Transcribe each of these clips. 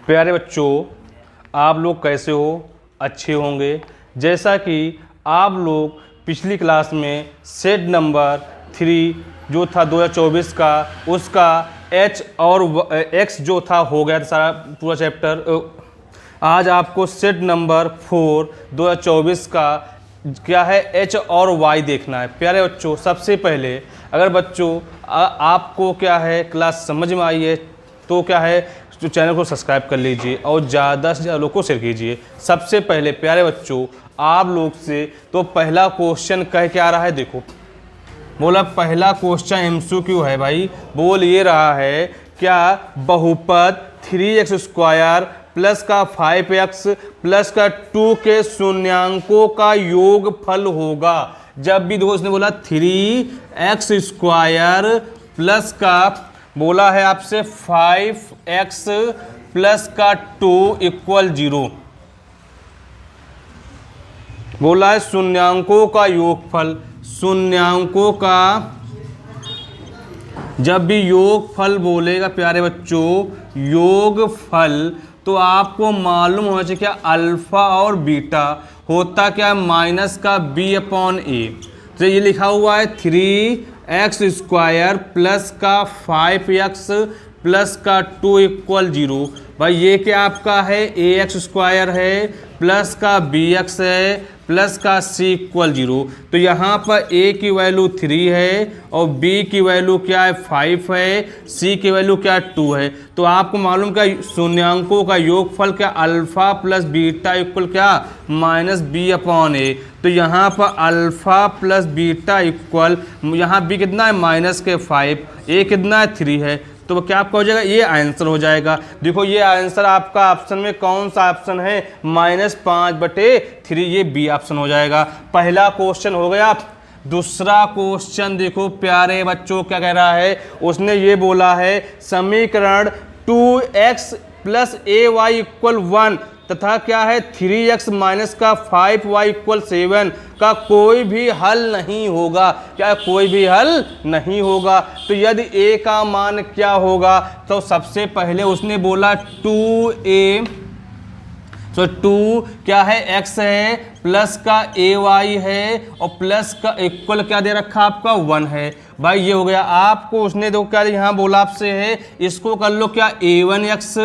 प्यारे बच्चों, आप लोग कैसे हो? अच्छे होंगे। जैसा कि आप लोग पिछली क्लास में सेट नंबर 3 जो था 2024 का, उसका एच और एक्स जो था हो गया था सारा पूरा चैप्टर। आज आपको सेट नंबर 4 2024 का क्या है, एच और वाई देखना है। प्यारे बच्चों, सबसे पहले अगर बच्चों आपको क्या है क्लास समझ में आई है तो क्या है जो चैनल को सब्सक्राइब कर लीजिए और ज़्यादा से ज़्यादा लोग को शेयर कीजिए। सबसे पहले प्यारे बच्चों, आप लोग से तो पहला क्वेश्चन कह के आ रहा है, देखो बोला पहला क्वेश्चन एमसीक्यू है भाई। बोल ये रहा है क्या बहुपद 3x² प्लस का 5x प्लस का 2 के शून्यांकों का योगफल होगा। जब भी दोस्त ने बोला 3x² प्लस का बोला है आपसे 5x प्लस का 2 = 0, बोला है शून्यांकों का योगफल। शून्यांकों का जब भी योगफल बोलेगा प्यारे बच्चों, योगफल, तो आपको मालूम होना चाहिए क्या अल्फा और बीटा होता क्या, माइनस का b/a। तो ये लिखा हुआ है 3x² प्लस का 5x प्लस का 2 = 0। भाई ये क्या आपका है, ax² है प्लस का bx है प्लस का c = 0। तो यहाँ पर a की वैल्यू 3 है और b की वैल्यु क्या है 5 है, c की वैल्यू क्या 2 है। तो आपको मालूम क्या शून्यांकों का योगफल क्या अल्फा प्लस बीटा इक्वल क्या -b/a। तो यहाँ पर अल्फा प्लस बीटा इक्वल, यहाँ b कितना है -5, a कितना है 3 है। तो क्या आपका हो जाएगा, ये आंसर हो जाएगा। देखो ये आंसर आपका ऑप्शन में कौन सा ऑप्शन है, -5/3, ये बी ऑप्शन हो जाएगा। पहला क्वेश्चन हो गया। दूसरा क्वेश्चन देखो प्यारे बच्चों क्या कह रहा है, उसने ये बोला है समीकरण 2x + ay = 1 तथा क्या है 3x - का 5y = 7 का कोई भी हल नहीं होगा। क्या कोई भी हल नहीं होगा। तो यदि a का मान क्या होगा, तो सबसे पहले उसने बोला 2a, तो 2 क्या है x है प्लस का ay है और प्लस का इक्वल क्या दे रखा आपका 1 है। भाई ये हो गया। आपको उसने तो क्या यहाँ बोला आपसे है, इसको कर लो क्या a1x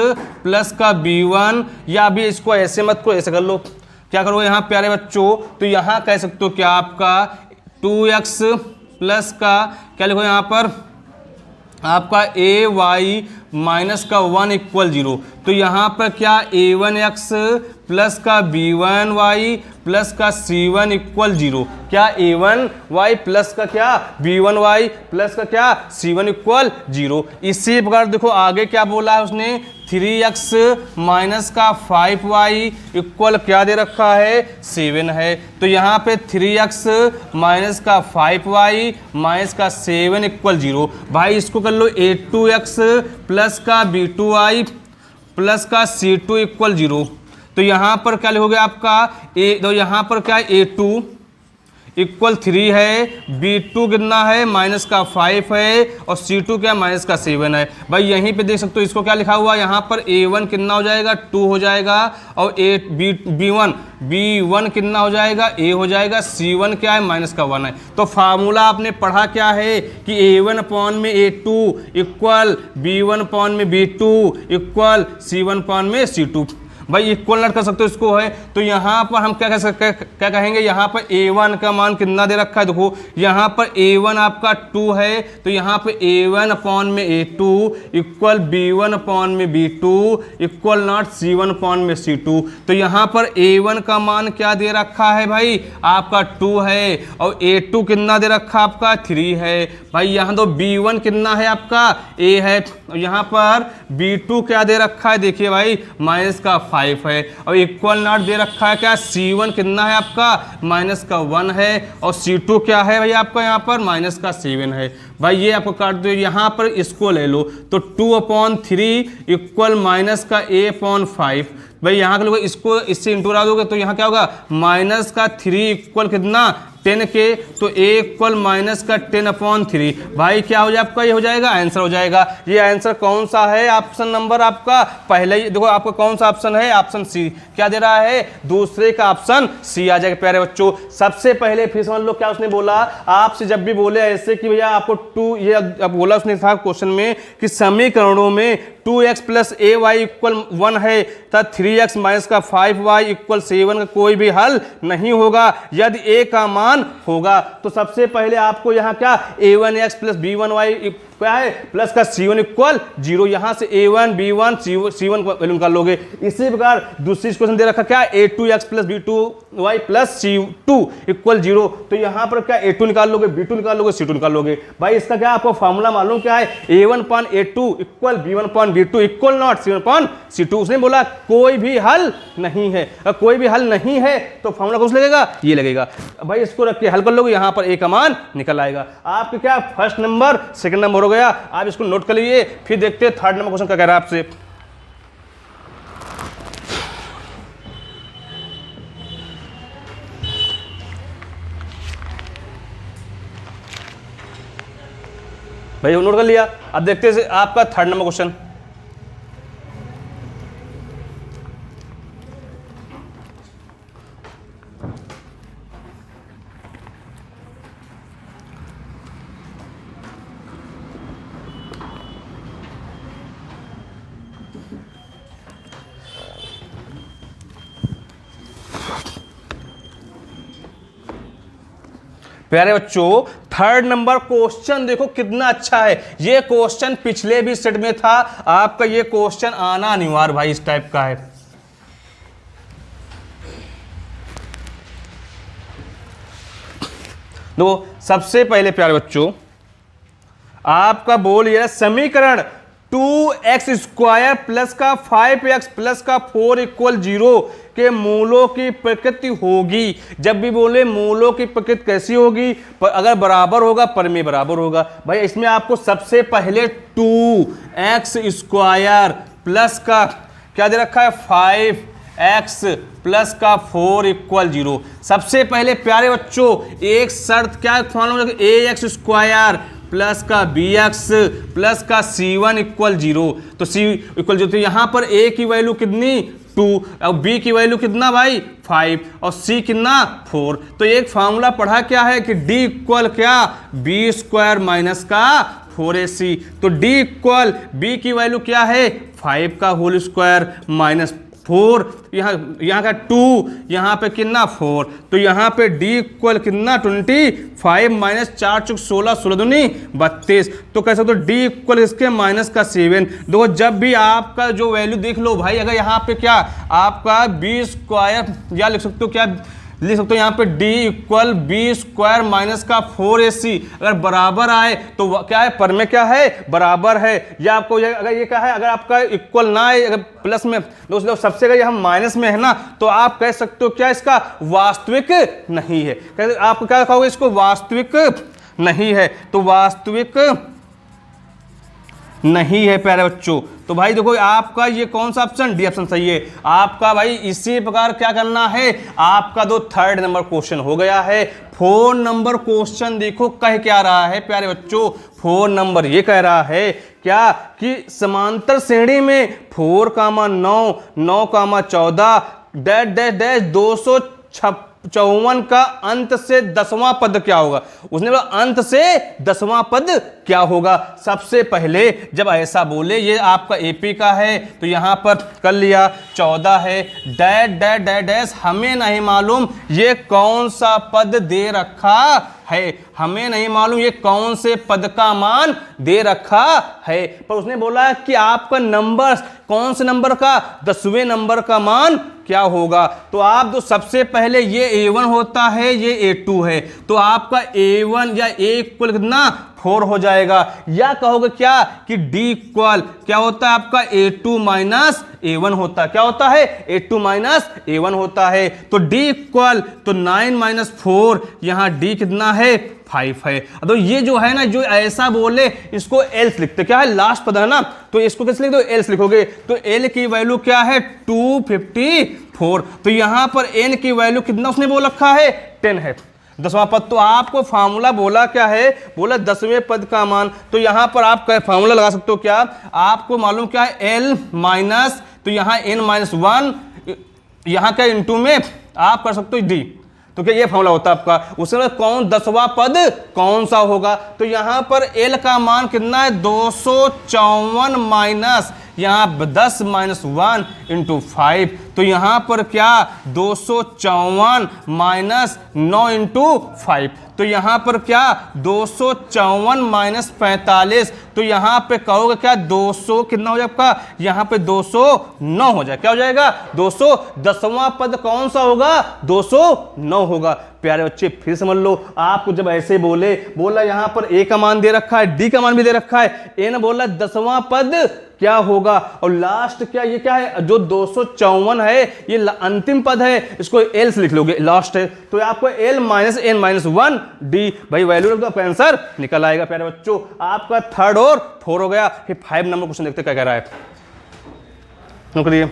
प्लस का b1, या अभी इसको ऐसे मत करो, ऐसे कर लो। क्या करोगे यहाँ प्यारे बच्चों, तो यहाँ कह सकते हो क्या आपका 2x प्लस का क्या लिखो यहाँ पर आपका ay - का 1 = 0। तो यहाँ पर क्या a1x प्लस का b1y प्लस का c1 = 0। क्या a1y प्लस का क्या b1y प्लस का क्या c1 = 0। इसी प्रकार देखो आगे क्या बोला है उसने, 3x - का 5y इक्वल क्या दे रखा है 7 है। तो यहाँ पे 3x - का 5y - का 7 = 0। भाई इसको कर लो a2x प्लस का b2y प्लस का c2 = 0। तो यहाँ पर क्या लिखोगे आपका तो यहाँ पर क्या है a2 = 3 है, b2 कितना है -5 है और c2 क्या -7 है। भाई यहीं पे देख सकते हो इसको क्या लिखा हुआ है, यहाँ पर a1 कितना हो जाएगा 2 हो जाएगा और b1 कितना हो जाएगा a हो जाएगा, c1 क्या है -1 है। तो फार्मूला आपने पढ़ा क्या है कि a1/a2 = b1/b2 = c1/c2। भाई इक्वल नॉट कर सकते हो इसको है। तो यहाँ पर हम क्या कहेंगे, यहाँ पर a1 का मान कितना दे रखा है, देखो यहाँ पर a1 आपका 2 है, तो यहाँ पे a1/a2 = b1/b2 = नॉट c1/c2। तो यहाँ पर a1 का मान क्या दे रखा है भाई आपका 2 है और a2 कितना दे रखा आपका 3 है। भाई यहाँ तो b1 कितना है आपका a है और यहाँ पर b2 क्या दे रखा है, देखिए भाई -5 है और इक्वल नॉट दे रखा है क्या c1 कितना है आपका -1 है और c2 क्या है भाई आपका यहाँ पर -7 है। भाई ये आपको काट दो, यहाँ पर इसको ले लो तो 2/3 = -a/5। भाई यहाँ के लोग इसको इससे इंटू करा दोगे तो यहाँ क्या होगा -3 = कितना 10 के, तो a इक्वल माइनस का 10/3। भाई क्या हो जाए आपका, ये हो जाएगा आंसर हो जाएगा। ये आंसर कौन सा है, ऑप्शन नंबर आपका पहले ही देखो आपका कौन सा ऑप्शन है, ऑप्शन सी। क्या दे रहा है, दूसरे का ऑप्शन सी आ जाएगा प्यारे बच्चों। सबसे पहले फिर समझ लो क्या उसने बोला, आपसे जब भी बोले ऐसे कि भैया आपको 2, ये अब बोला उसने था क्वेश्चन में कि समीकरणों में 2x प्लस ए वाई इक्वल 1 है तथा 3x माइनस का 5y इक्वल 7 का कोई भी हल नहीं होगा यदि a का मान होगा। तो सबसे पहले आपको यहाँ क्या a1x प्लस b1y क्या है प्लस का c1 इक्वल 0, यहाँ से a1 b1 c1 का वैल्यू निकाल लोगे। इसी प्रकार दूसरी क्वेश्चन दे रखा क्या a2x plus b2y plus c2 equal 0, तो यहाँ पर क्या a2 निकाल लोगे, b2 निकाल लोगे, c2 निकाल लोगे। भाई इसका क्या आपको फॉर्मूला मालूम क्या है, a1/a2 equal b1/b2 equal not c1/c2। उसने बोला कोई भी हल नहीं है, अगर कोई भी हल नहीं है तो फॉर्मूला कौन सा लगेगा, ये लगेगा। भाई इसको रख के हल कर लोगे, यहाँ पर a का मान निकल आएगा। आपके क्या फर्स्ट नंबर सेकंड नंबर हो गया। आप इसको नोट कर लीजिए, फिर देखते हैं थर्ड नंबर क्वेश्चन क्या कह रहा है आपसे। भाई नोट कर लिया, अब देखते हैं आपका थर्ड नंबर क्वेश्चन। प्यारे बच्चों थर्ड नंबर क्वेश्चन देखो कितना अच्छा है। ये क्वेश्चन पिछले भी सेट में था, आपका ये क्वेश्चन आना अनिवार्य भाई इस टाइप का है। देखो सबसे पहले प्यारे बच्चों आपका बोल ये समीकरण 2x स्क्वायर प्लस का 5x प्लस का 4 इक्वल 0 के मूलों की प्रकृति होगी। जब भी बोले मूलों की प्रकृति कैसी होगी, अगर बराबर होगा परिमेय बराबर होगा। भाई इसमें आपको सबसे पहले 2x स्क्वायर प्लस का क्या दे रखा है 5x प्लस का 4 इक्वल 0। सबसे पहले प्यारे बच्चों एक शर्त क्या है, ax स्क्वायर प्लस का bx प्लस का c1 इक्वल 0, तो c इक्वल 0, तो यहाँ पर a की वैल्यू कितनी 2 और b की वैल्यू कितना भाई 5 और c कितना 4। तो एक फार्मूला पढ़ा क्या है कि d इक्वल क्या b स्क्वायर माइनस का 4ac, तो d इक्वल b की वैल्यू क्या है 5 का होल स्क्वायर माइनस 4, यहाँ का 2, यहाँ पे कितना 4, तो यहाँ पे d इक्वल कितना 25 माइनस 4 चुक 16, 16 दूनी 32, तो कह सकते हो d इक्वल इसके माइनस का 7। देखो जब भी आपका जो वैल्यू देख लो भाई, अगर यहाँ पे क्या आपका b स्क्वायर या लिख सकते हो क्या लिख सकते हो यहाँ पे d equal b square minus का 4ac अगर बराबर आए तो क्या है परिमेय क्या है बराबर है। या आपको अगर ये क्या है अगर आपका इक्वल ना आए अगर प्लस में दोस्तों सबसे अगर हम माइनस में है ना तो आप कह सकते हो क्या इसका वास्तविक नहीं है। आप क्या कहोगे इसको वास्तविक नहीं है, तो वास्तविक नहीं है प्यारे बच्चों। तो भाई देखो आपका ये कौन सा ऑप्शन डी ऑप्शन सही है आपका। भाई इसी प्रकार क्या करना है आपका दो थर्ड नंबर क्वेश्चन हो गया है। 4 नंबर क्वेश्चन देखो कह क्या रहा है प्यारे बच्चों, 4 नंबर ये कह रहा है क्या कि समांतर श्रेणी में 4, 9, 14 डैश डैश डैश 254 का अंत से 10वां पद क्या होगा। उसने बोला अंत से 10वां पद क्या होगा। सबसे पहले जब ऐसा बोले ये आपका एपी का है तो यहां पर कर लिया 14 है डैश डैश डैश डैश हमें नहीं मालूम ये कौन सा पद दे रखा है, हमें नहीं मालूम ये कौन से पद का मान दे रखा है। पर उसने बोला कि आपका नंबर कौन से नंबर का 10वें नंबर का मान क्या होगा। तो आप तो सबसे पहले ये a1 होता है ये a2 है तो आपका a1 या a इक्वल कितना 4 हो जाएगा। या कहोगे क्या कि d इक्वल क्या होता है आपका a2 माइनस a1 होता है, क्या होता है a2 माइनस a1 होता है। तो d इक्वल तो 9 माइनस 4 यहाँ d कितना है 5 है। तो ये जो है ना जो ऐसा बोले इसको एल्स लिखते, क्या है लास्ट पद है ना तो इसको कैसे लिख दो एल्स लिखोगे। तो l की वैल्यू क्या है 254 तो यहाँ पर n की वैल्यू कितना उसने बोल रखा है 10 है। 10वां पद। तो आपको फार्मूला बोला क्या है, बोला 10वें पद का मान। तो यहां पर आप फार्मूला लगा सकते हो क्या, आपको मालूम क्या है एल माइनस, तो यहां n-1, यहां क्या इंटू में आप कर सकते हो डी। तो क्या ये फॉर्मूला होता है आपका। उसमें कौन 10वां पद कौन सा होगा, तो यहां पर एल का मान कितना है 254 माइनस यहां 10 माइनस 1 इंटू 5। तो यहां पर क्या 254 माइनस 9 इंटू 5। तो यहां पर क्या 254 माइनस 45। तो यहां पे कहोगे क्या 200 कितना हो जाएगा आपका, यहां पे 209 हो जाए, क्या हो जाएगा 200। 10वां पद कौन सा होगा 209 होगा। प्यारे बच्चे फिर समझ लो, आपको जब ऐसे बोला यहां पर ए का मान दे रखा है, डी का मान भी दे रखा है, ए ने बोला 10वां पद क्या होगा, और लास्ट क्या ये क्या है जो 254 है ये अंतिम पद है, इसको एल से लिख लोगे लास्ट है। तो आपको L minus N minus 1 D, भाई वैल्यू का आंसर निकल आएगा। प्यारे बच्चों आपका 3rd और 4 हो गया। फिर 5 नंबर क्वेश्चन देखते क्या कह रहा है, नोट करिए।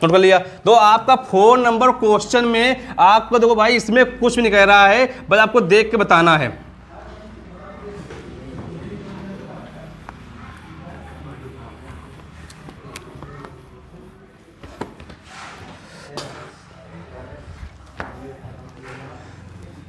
नोट कर लिया। तो आपका 4 नंबर क्वेश्चन में आपको देखो भाई इसमें कुछ भी नहीं कह रहा है, बस आपको देख के बताना है।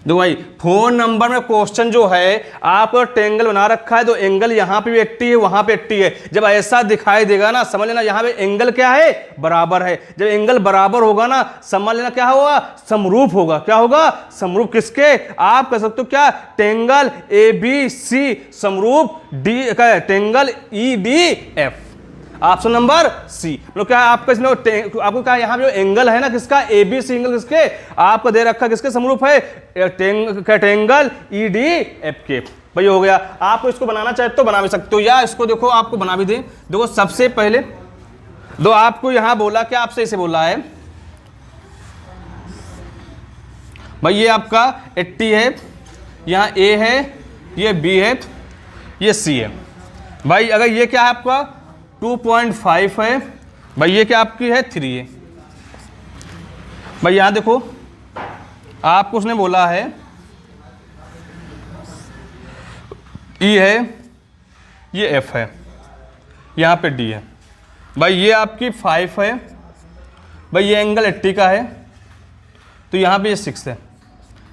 देखो भाई 4 नंबर में क्वेश्चन जो है आपको टेंगल बना रखा है, तो एंगल यहां पे भी 80 है वहां पे 80 है। जब ऐसा दिखाई देगा ना समझ लेना यहां पे एंगल क्या है बराबर है। जब एंगल बराबर होगा ना समझ लेना क्या होगा समरूप होगा। क्या होगा समरूप, किसके आप कह सकते हो क्या टेंगल ABC समरूप डी का triangle EDF। Option number C. मतलब क्या है आपका इसमें आपको क्या यहाँ जो एंगल है ना किसका ABC एंगल किसके आपको दे रखा किसके समरूप है टेंगल EDF के। भाई हो गया। आप इसको बनाना चाहे तो बना भी सकते हो, या इसको देखो आपको बना भी दे। देखो सबसे पहले दो आपको यहां बोला क्या आपसे इसे बोला है भाई ये आपका 80 है, यहाँ A है, ये B है, ये C है। भाई अगर ये क्या है आपका 2.5 है, भाई ये क्या आपकी है 3 है। भाई यहां देखो आपको उसने बोला है E है, ये F है, यहां पे D है। भाई ये आपकी 5 है, भाई ये एंगल 80 का है, तो यहां पे ये 6 है।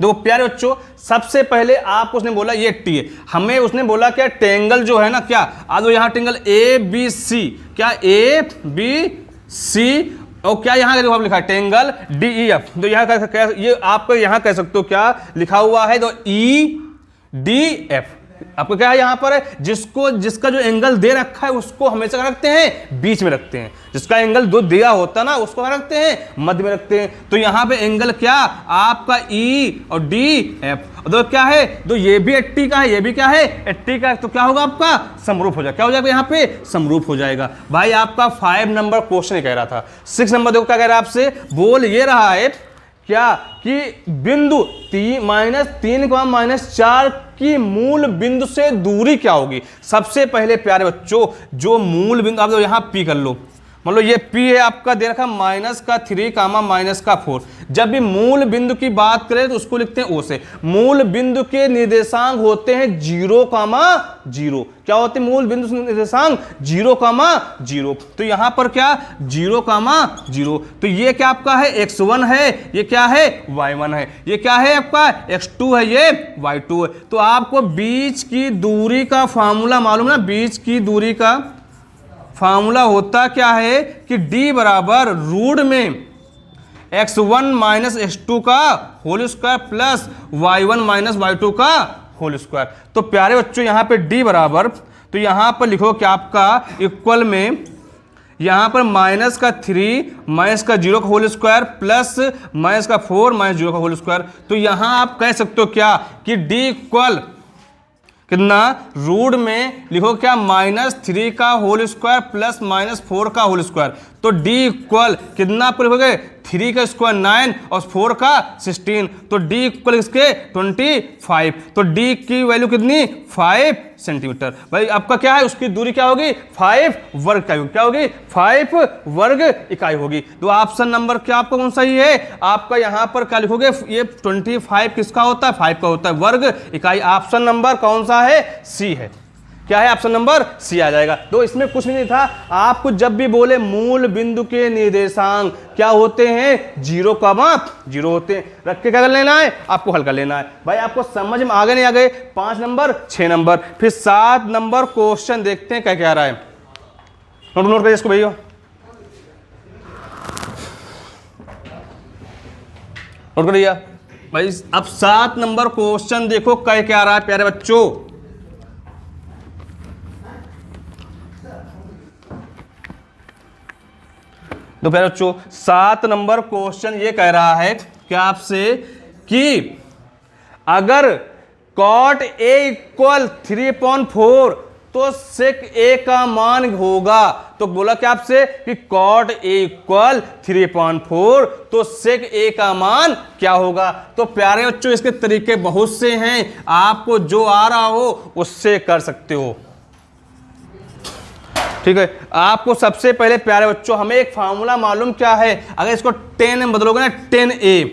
देखो प्यारे बच्चों सबसे पहले आपको उसने बोला ये 80 है, हमें उसने बोला क्या टेंगल जो है ना क्या आज यहाँ टेंगल ABC क्या ABC और क्या यहाँ देखो आप लिखा है टेंगल DEF। तो यहाँ ये आपको यहाँ कह सकते हो क्या लिखा हुआ है तो EDF। आपको क्या है यहाँ पर है जिसका जो एंगल दे रखा है उसको हमेशा रखते हैं बीच में रखते हैं, जिसका एंगल दो दिया होता ना उसको रखते हैं मध्य में रखते हैं। तो यहाँ पे एंगल क्या आपका E और DF। तो क्या है तो ये भी 80 का है, ये भी क्या है 80 का है, तो क्या होगा आपका समरूप हो जाएगा। क्या हो जाएगा यहाँ पे समरूप हो जाएगा। भाई आपका 5 नंबर क्वेश्चन कह रहा था। 6 नंबर देखो क्या कह रहा है आपसे, बोल ये रहा है क्या कि बिंदु -3, की मूल बिंदु से दूरी क्या होगी। सबसे पहले प्यारे बच्चों जो मूल बिंदु आप यहां P कर लो, मान लो ये P है आपका दे रखा -3, -4। जब भी मूल बिंदु की बात करें तो उसको लिखते हैं O से। मूल बिंदु के निर्देशांक होते हैं 0, क्या होते हैं मूल बिंदु के निर्देशांक 0, तो यहां पर क्या 0, तो ये क्या आपका है x1 है, ये क्या है y1 है, ये क्या है आपका x2 है, ये y2 है। तो आपको बीच की दूरी का फार्मूला मालूम ना, बीच की दूरी का फार्मूला होता क्या है कि d बराबर रूट में x1 माइनस x2 का whole square plus y1 minus y2 का होल स्क्वायर। तो प्यारे बच्चों यहाँ पे d बराबर, तो यहाँ पर लिखो कि आपका इक्वल में यहाँ पर -3 -0 का होल स्क्वायर प्लस -4 -0 का होल स्क्वायर। तो यहाँ आप कह सकते हो क्या कि d इक्वल कितना रूट में लिखो क्या -3 का होल स्क्वायर प्लस -4 का होल स्क्वायर। तो d इक्वल कितना पर लिखोगे 3 का स्क्वायर 9 और 4 का 16, तो d इक्वल इसके 25, तो d की वैल्यू कितनी 5 सेंटीमीटर। भाई आपका क्या है, उसकी दूरी क्या होगी 5 वर्ग इकाई होगी, क्या होगी 5 वर्ग इकाई होगी। तो ऑप्शन नंबर क्या आपका कौन सा ही है, आपका यहाँ पर क्या लिखोगे, ये 25 किसका होता है 5 का होता है वर्ग इकाई। ऑप्शन नंबर कौन सा है, सी है। क्या है, ऑप्शन नंबर सी आ जाएगा। तो इसमें कुछ नहीं था, आपको जब भी बोले मूल बिंदु के निर्देशांक क्या होते हैं 0,0 होते हैं, रख के क्या कर लेना है, आपको हल कर लेना है। भाई आपको समझ में आ गए नहीं आ गए, 5 नंबर 6 नंबर, फिर 7 नंबर क्वेश्चन देखते हैं क्या क्या आ रहा है। नोट करिए इसको भैया, नोट करिए भाई। अब 7 नंबर क्वेश्चन देखो क्या क्या आ रहा है प्यारे बच्चों। तो प्यारे बच्चों 7 नंबर क्वेश्चन ये कह रहा है कि आपसे कि अगर cot a इक्वल 3/4 तो sec a का मान होगा। तो बोला क्या आपसे कि cot a इक्वल 3/4 तो sec a का मान क्या होगा। तो प्यारे बच्चों इसके तरीके बहुत से हैं, आपको जो आ रहा हो उससे कर सकते हो, ठीक है। आपको सबसे पहले प्यारे बच्चों हमें एक फार्मूला मालूम क्या है, अगर इसको 10 में बदलोगे ना 10a,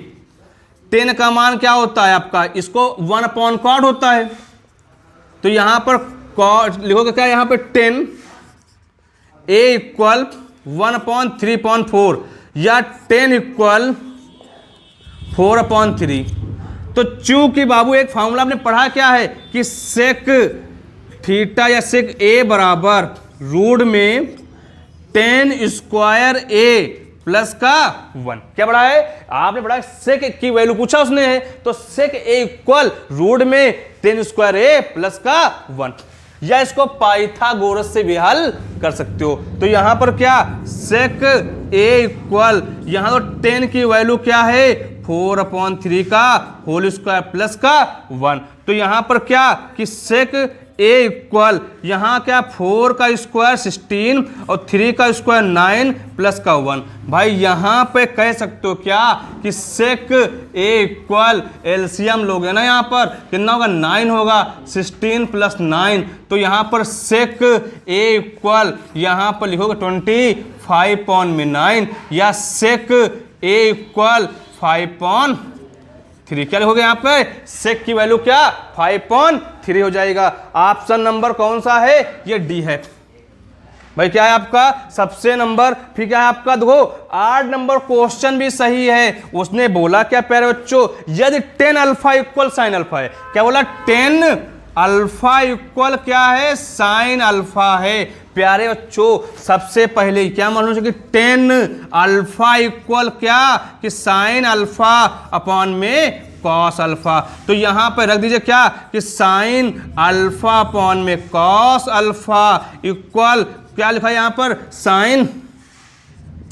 10 का मान क्या होता है आपका, इसको 1/cot होता है। तो यहां पर cot लिखोगे क्या, यहां पे 10a इक्वल 1/3/4 या 10 इक्वल 4/3। तो चूंकि बाबू एक फार्मूला आपने पढ़ा क्या है कि सेक थीटा या सेक a बराबर रूट में 10 स्क्वायर a प्लस का 1, क्या पढ़ा है आपने, पढ़ा सेक की वैल्यू पूछा उसने है, तो सेक a इक्वल रूट में 10 स्क्वायर a प्लस का 1, या इसको पाइथागोरस से भी हल कर सकते हो। तो यहां पर क्या सेक a इक्वल, यहां तो 10 की वैल्यू क्या है 4/3 का होल स्क्वायर प्लस का 1, तो यहां पर क्या कि सेक a इक्वल यहाँ क्या 4 का स्क्वायर 16 और 3 का स्क्वायर 9 प्लस का 1। भाई यहाँ पे कह सकते हो क्या कि सेक a इक्वल एलसीएम लोगे ना, यहाँ पर कितना होगा 9 होगा, 16 प्लस 9, तो यहाँ पर सेक a इक्वल यहाँ पर लिखोगे 25/9 या सेक a इक्वल 5/3, क्या लिखोगे यहाँ पे सेक की वैल्यू क्या 5/3 हो जाएगा। ऑप्शन नंबर कौन सा है, ये डी है। भाई क्या है आपका सबसे नंबर, फिर क्या है आपका देखो 8 नंबर क्वेश्चन भी सही है। उसने बोला क्या प्यारे बच्चों, यदि 10 अल्फा इक्वल साइन अल्फा है, क्या बोला 10 अल्फा इक्वल क्या है साइन अल्फा है। प्यारे बच्चों सबसे पहले क्या मालूम है कि 10 अल्फा इक्वल क्या कि साइन अल्फा अपॉन में कॉस अल्फा। तो यहां पर रख दीजिए क्या कि साइन अल्फा अपॉन में कॉस अल्फा इक्वल क्या लिखा है यहां पर साइन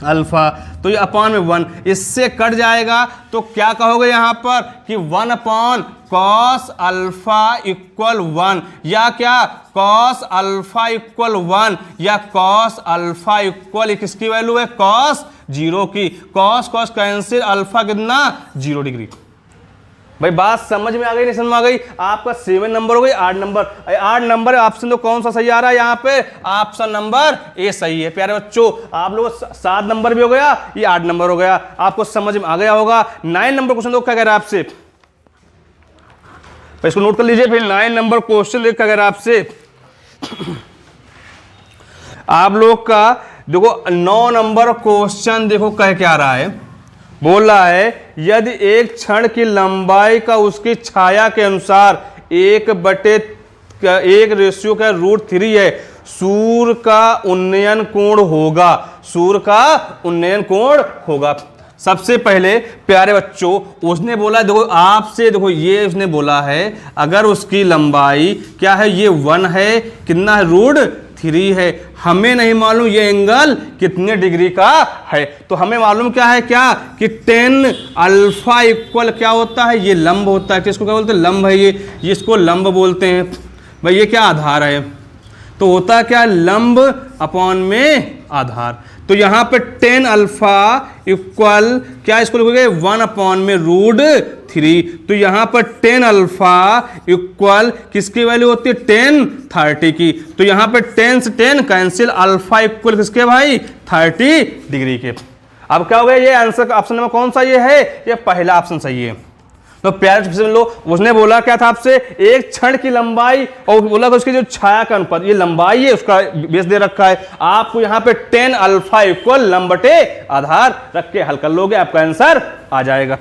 अल्फा, तो ये अपॉन में 1, इससे कट जाएगा तो क्या कहोगे यहां पर कि 1/cos अल्फा इक्वल 1, या क्या cos अल्फा इक्वल 1 या cos अल्फा इक्वल किसकी वैल्यू है cos 0 की, cos कैंसिल अल्फा कितना 0 डिग्री। भाई बात समझ में आ गई नहीं समझ में आ गई, आपका 7 नंबर हो गई। 8 नंबर ऑप्शन तो कौन सा सही आ रहा है यहाँ पे, ऑप्शन नंबर ए सही है। प्यारे बच्चों आप लोग 7 नंबर भी हो गया, ये 8 नंबर हो गया, आपको समझ में आ गया होगा। 9 नंबर क्वेश्चन क्या कह रहा है आपसे, इसको नोट कर लीजिए। फिर 9 नंबर क्वेश्चन देख कर आपसे आप लोग का देखो 9 नंबर क्वेश्चन देखो कह क्या रहा है, बोल रहा है यदि एक क्षण की लंबाई का उसकी छाया के अनुसार 1/1 रेशियो का √3 है, सूर्य का उन्नयन कोण होगा। सबसे पहले प्यारे बच्चों उसने बोला देखो आपसे, देखो ये उसने बोला है अगर उसकी लंबाई क्या है ये 1 है, कितना है √3 है, हमें नहीं मालूम ये एंगल कितने डिग्री का है, तो हमें मालूम क्या है क्या कि 10 अल्फा इक्वल क्या होता है ये लंब होता है, किसको क्या बोलते हैं लंब है, ये इसको लंब बोलते हैं। भाई ये क्या आधार है, तो होता क्या लंब अपॉन में आधार। तो यहाँ पे 10 अल्फा इक्वल क्या इसको लिखोगे 1/√3। तो यहाँ पर 10 अल्फा इक्वल किसकी वैल्यू होती है 10 30 की। तो यहाँ पे 10 से 10 कैंसिल, अल्फा इक्वल किसके भाई 30 डिग्री के। अब क्या हो गया, ये आंसर का ऑप्शन नंबर कौन सा ये है, ये पहला ऑप्शन सही है। तो प्यारे समझ लो, उसने बोला क्या था आपसे, एक क्षण की लंबाई और बोला कि उसकी जो छाया का अनुपात, ये लंबाई है, उसका बेस दे रखा है। आपको यहाँ पे 10 अल्फा इक्वल लंबटे आधार रख के हल कर लोगे, आपका आंसर आ जाएगा।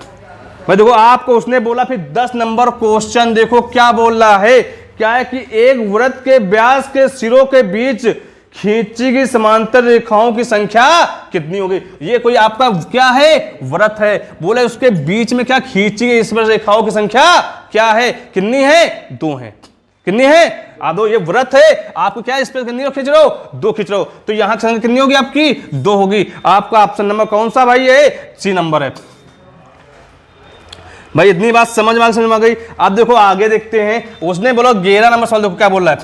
भाई देखो आपको उसने बोला फिर 10 नंबर क्वेश्चन, देखो क्या बोल रहा है, क्या है कि एक वृत्त के व्यास के सिरों के बीच खींची गई समांतर रेखाओं की संख्या कितनी होगी। ये कोई आपका क्या है, वृत्त है, बोले उसके बीच में क्या खींची गई इस रेखाओं की संख्या क्या है, कितनी है, 2 है। कितनी है, दो। ये वृत्त है, आपको क्या इस पर कितनी खींच रहे हो, 2 खींच रहे हो। तो यहां की संख्या कितनी होगी आपकी, 2 होगी। आपका ऑप्शन नंबर कौन सा भाई है, सी नंबर है। भाई इतनी बात समझ में आ गई। अब देखो आगे देखते हैं, उसने बोला 11 नंबर सवाल, देखो क्या बोल रहा है,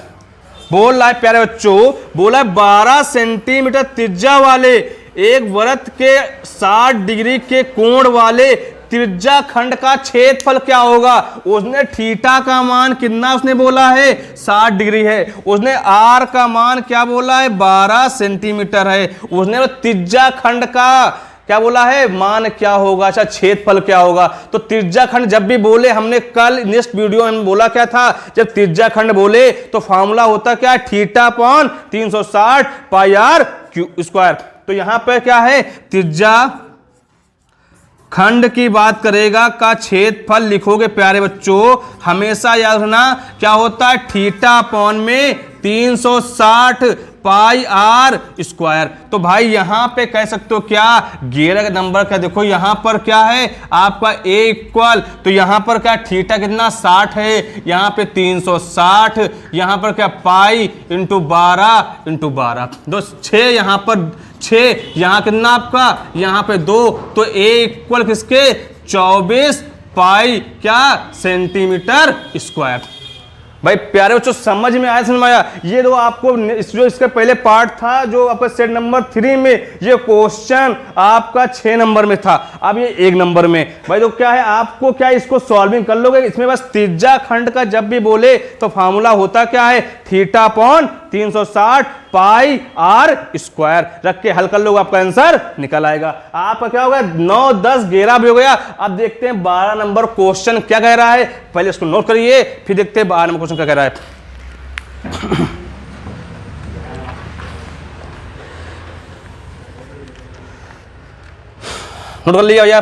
बोल रहा है प्यारे बच्चों, बोला 12 सेंटीमीटर त्रिज्या वाले एक वृत्त के 60 डिग्री के कोण वाले त्रिज्या खंड का क्षेत्रफल क्या होगा। उसने थीटा का मान कितना उसने बोला है 60 डिग्री है, उसने आर का मान क्या बोला है 12 सेंटीमीटर है, उसने त्रिज्या खंड का क्या बोला है मान क्या होगा, अच्छा क्षेत्रफल क्या होगा। तो त्रिज्या खंड जब भी बोले, हमने कल नेक्स्ट वीडियो में बोला क्या था, जब त्रिज्या खंड बोले तो फॉर्मूला होता क्या है, theta upon 360 pi R cube square. तो यहां पर क्या है, त्रिज्या खंड की बात करेगा का क्षेत्रफल लिखोगे प्यारे बच्चों, हमेशा याद रखना क्या होता है, थीटा अपॉन में 360 पाई आर स्क्वायर। तो भाई यहां पे कह सकते हो क्या, 11 का नंबर क्या, देखो यहां पर क्या है आपका ए इक्वल, तो यहां पर क्या थीटा कितना 60 है, यहां पे 360, यहां पर क्या पाई इंटू 12 दो 6, यहां पर 6, यहां कितना आपका यहां पे 2, तो ए इक्वल किसके 24 पाई क्या सेंटीमीटर स्क्वायर। भाई प्यारे बच्चों समझ में आया, समझ में आया। ये जो आपको जो इसका पहले पार्ट था जो आपका सेट नंबर 3 में, ये क्वेश्चन आपका 6 नंबर में था, अब ये 1 नंबर में। भाई तो क्या है, आपको क्या इसको सॉल्विंग कर लोगे, इसमें बस त्रिज्या खंड का जब भी बोले तो फार्मूला होता क्या है, theta upon 360 pi R square रख के हल कर लोगे, आपका आंसर निकल आएगा। आपका क्या होगा 9, 10, 11 भी हो गया। अब देखते हैं 12 नंबर क्वेश्चन क्या कह रहा है, पहले इसको नोट करिए फिर देखते हैं 12 नंबर क्वेश्चन क्या कह रहा है। नोट कर लिया भैया।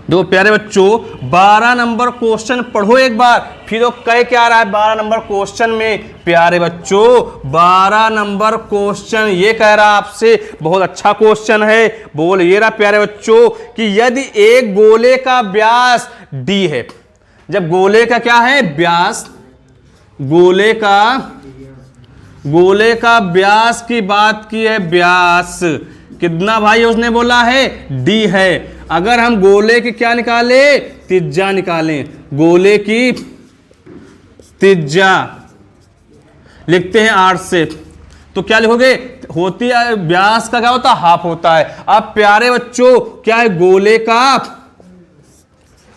दो प्यारे बच्चों 12 नंबर क्वेश्चन पढ़ो एक बार, फिर वो कह क्या आ रहा है 12 नंबर क्वेश्चन में। प्यारे बच्चों 12 नंबर क्वेश्चन ये कह रहा है आपसे, बहुत अच्छा क्वेश्चन है, बोल ये रहा प्यारे बच्चों कि यदि एक गोले का व्यास d है, जब गोले का क्या है व्यास, गोले का व्यास की बात की है, व्यास कितना भाई उसने बोला है d है। अगर हम गोले की क्या निकाले, त्रिज्या निकालें, गोले की त्रिज्या लिखते हैं 8 से, तो क्या लिखोगे, होती है व्यास का क्या होता है हाफ होता है। अब प्यारे बच्चों क्या है, गोले का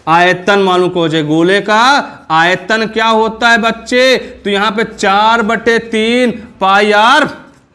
आयतन मालूम को जाए, गोले का आयतन क्या होता है बच्चे, तो यहां पे 4/3 पाई आर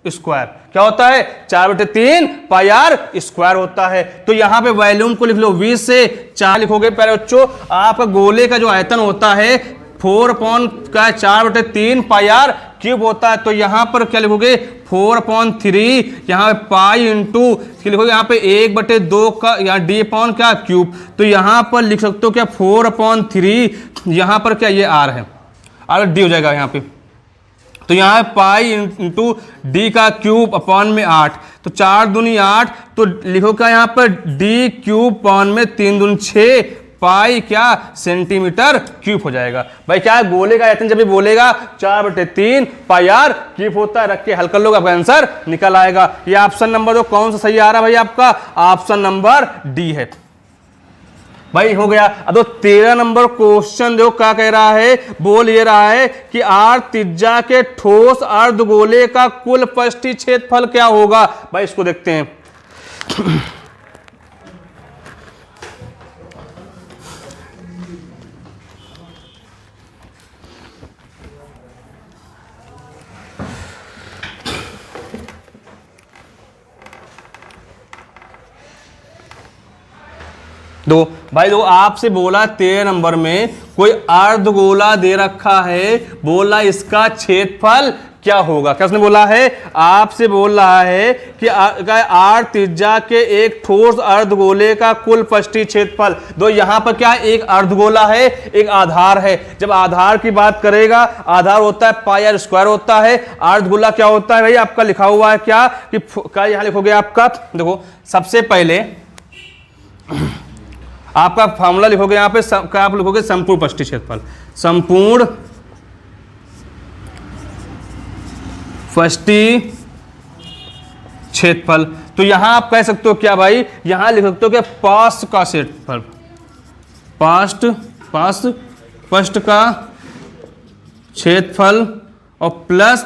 स्क्वायर क्या होता है, 4/3 पाई आर स्क्वायर होता है। तो यहां पे वॉल्यूम को लिख लो 20 से 4 लिखोगे प्यारे बच्चों। आपका गोले का जो आयतन होता है 4/3 पाई आर क्यूब होता है। तो यहां पर क्या लिखोगे 4/3, यहां पे पाई इंटू लिखोगे, यहां पे 1/2 का या डी अपॉन क्या क्यूब, तो यहां पर लिख सकते हो क्या 4/3, यहां पर क्या ये आर है, आर डी हो जाएगा यहाँ पे, तो यहाँ है पाई इंटू डी का क्यूब अपॉन में 8, तो 4 दूनी 8, तो लिखो क्या यहाँ पर डी क्यूब अपॉन में 3 दूनी 6 पाई क्या सेंटीमीटर क्यूब हो जाएगा। भाई क्या है, गोले का आयतन जब भी बोलेगा 4/3 पाई आर क्यूब होता है, रख के हल कर लोगे, आपका आंसर निकल आएगा। ये ऑप्शन नंबर जो कौन सा सही आ रहा है भाई, आपका ऑप्शन नंबर डी है। भाई हो गया। अब तो 13 नंबर क्वेश्चन जो क्या कह रहा है, बोल ये रहा है कि आर त्रिज्या के ठोस अर्धगोले का कुल पृष्ठीय क्षेत्रफल क्या होगा। भाई इसको देखते हैं। दो भाई दो आपसे बोला 13 नंबर में कोई अर्धगोला दे रखा है, बोला इसका क्षेत्रफल क्या होगा। क्या उसने बोला है, आपसे बोल रहा है कि आर त्रिज्या के एक ठोस अर्धगोले का कुल पृष्ठीय क्षेत्रफल। दो यहां पर क्या एक अर्धगोला है, एक आधार है। जब आधार की बात करेगा, आधार होता है पाई आर स्क्वायर होता है, अर्धगोला क्या होता है भाई आपका लिखा हुआ है क्या कि क्या यहां लिखोगे आपका, देखो सबसे पहले आपका फॉर्मूला लिखोगे यहां पे क्या आप लिखोगे, संपूर्ण पृष्ठीय क्षेत्रफल, संपूर्ण पृष्ठीय क्षेत्रफल। तो यहां आप कह सकते हो क्या भाई, यहां लिख सकते हो क्या पार्श्व का क्षेत्रफल, पृष्ठ का क्षेत्रफल और प्लस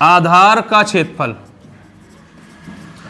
आधार का क्षेत्रफल।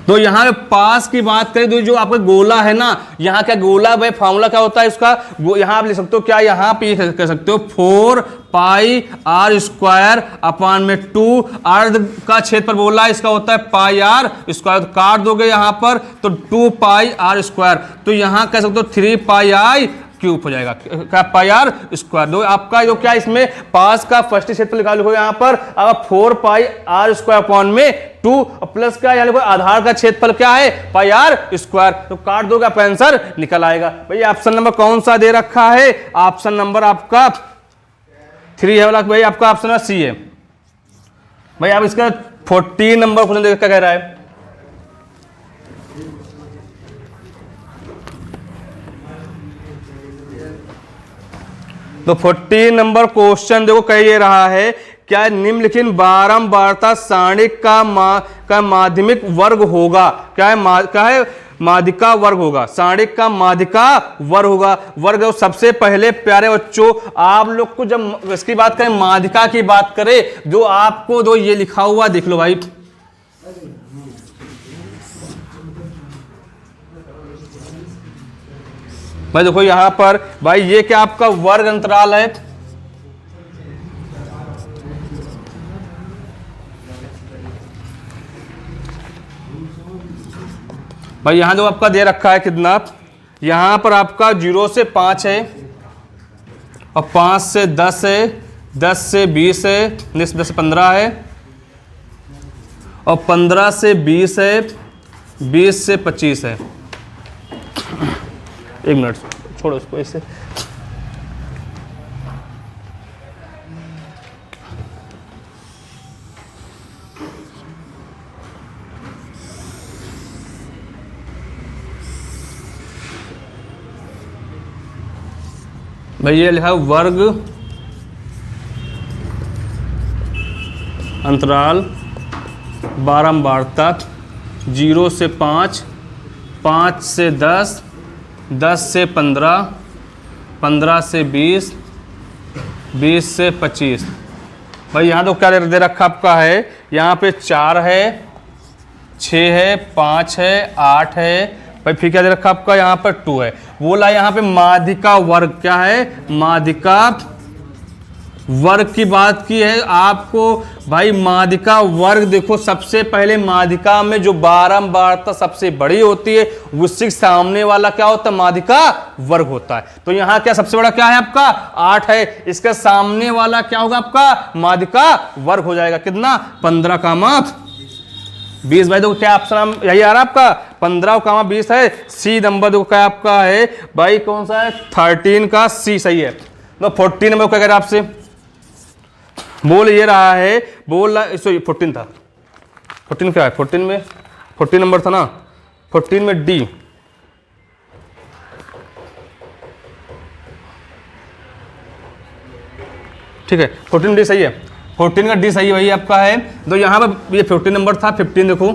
तो यहां पे पास की बात करें तो जो आपका गोला है ना, यहां क्या गोला भाई फॉर्मूला क्या होता है उसका, यहां आप लिख सकते हो क्या, यहां पे कह सकते हो 4 पाई आर स्क्वायर अपान में 2, अर्ध का क्षेत्रफल बोला है इसका होता है पाई आर स्क्वायर, तो काट दोगे यहां पर तो 2 पाई आर स्क्वायर, तो यहां कह सकते हो 3 पाई आई क्यूब हो जाएगा, क्या पाई आर स्क्वायर। दो आपका जो क्या इसमें पास का पृष्ठीय क्षेत्रफल लिखा लिखो यहां पर, अब 4 पाई आर स्क्वायर अपॉन में 2 प्लस क्या यानी आधार का क्षेत्रफल क्या है पाई आर स्क्वायर, तो काट दोगे आपका आंसर निकल आएगा। भाई ऑप्शन नंबर कौन सा दे रखा है, ऑप्शन नंबर आपका 3 है वाला भाई, आपका ऑप्शन नंबर सी है। भाई आप इसका 14 नंबर क्वेश्चन देख क्या कह रहा है, तो 14 नंबर क्वेश्चन देखो कह ये रहा है क्या निम्नलिखित बारंबारता सारणी का माध्यमिक वर्ग होगा, क्या है माध्यिका वर्ग होगा, सारणी का माध्यिका वर्ग होगा। वर्ग सबसे पहले प्यारे बच्चों आप लोग को जब इसकी बात करें, माध्यिका की बात करें, जो आपको जो ये लिखा हुआ देख लो भाई, भाई देखो यहां पर भाई ये क्या आपका वर्ग अंतराल है, भाई यहां जो आपका दे रखा है कितना, यहां पर आपका 0 से 5 है और 5 से 10 है, 10 से 20 है, 10 से 15 है और 15 से 20 है, 20 से 25 है। एक मिनट छोड़ो इसको ऐसे, भाई ये लिखा वर्ग अंतराल बारंबारता 0 से 5, 5 से 10, 10 से 15, 15 से 20, 20 से 25। भाई यहाँ तो क्या दे रखा आपका है, यहाँ पे 4 है, 6 है, 5 है, 8 है, भाई फिर क्या दे रखा आपका यहाँ पर 2 है। बोला यहाँ पे माध्यिका वर्ग क्या है, माध्यिका वर्ग की बात की है आपको। भाई माध्यिका वर्ग देखो सबसे पहले माध्यिका में जो बारंबारता सबसे बड़ी होती है उससे सामने वाला क्या होता है माध्यिका वर्ग होता है। तो यहाँ क्या सबसे बड़ा क्या है आपका 8 है, इसका सामने वाला क्या होगा आपका माध्यिका वर्ग हो जाएगा, कितना 15 का माप 20। भाई देखो क्या ऑप्शन यही आ रहा है आपका 15 का 20 है, सी नंबर देखो क्या आपका है भाई कौन सा है 13 का सी सही है। तो 14 नंबर क्या कह रहा है आपसे, बोल ये रहा है, बोल रहा 14 था, 14 क्या है 14 में 14 नंबर था ना, 14 में डी, ठीक है 14 डी सही है, 14 का डी सही वही आपका है। तो यहाँ पर ये 14 नंबर था, 15 देखो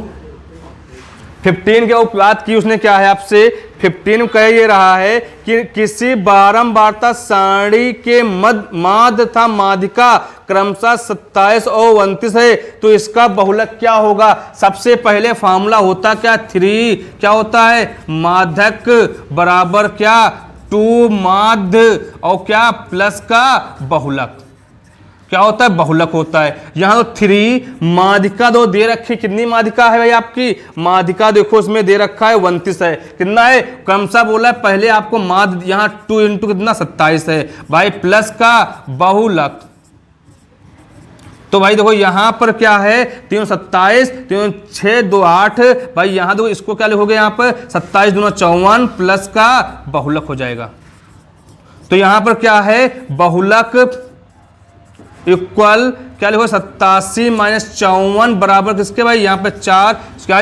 15 के बात की उसने क्या है आपसे 15 कह ये रहा है कि किसी बारंबारता सारणी के माध्य तथा माध्यिका क्रमशः 27 और 29 है, तो इसका बहुलक क्या होगा। सबसे पहले फॉर्मूला होता क्या, 3 क्या होता है, माध्यक बराबर क्या 2 माध्य और क्या प्लस का बहुलक, क्या होता है, बहुलक होता है। यहां तो 3 माध्यिका दो दे रखी, कितनी माध्यिका है भाई आपकी, माध्यिका देखो इसमें दे रखा है 29 है, कितना है क्रमशः बोला है पहले आपको माध्य, यहां 2 इंटू कितना 27 है भाई, प्लस का बहुलक। तो भाई देखो यहां पर क्या है 3 27 3 6 2 8 भाई, यहां देखो इसको क्या लिखोगे, यहां पर 27 दूना 54 प्लस का बहुलक हो जाएगा। तो यहां पर क्या है बहुलक इक्वल क्या लिखो 87 माइनस 54 बराबर किसके भाई, यहाँ पे 4 क्या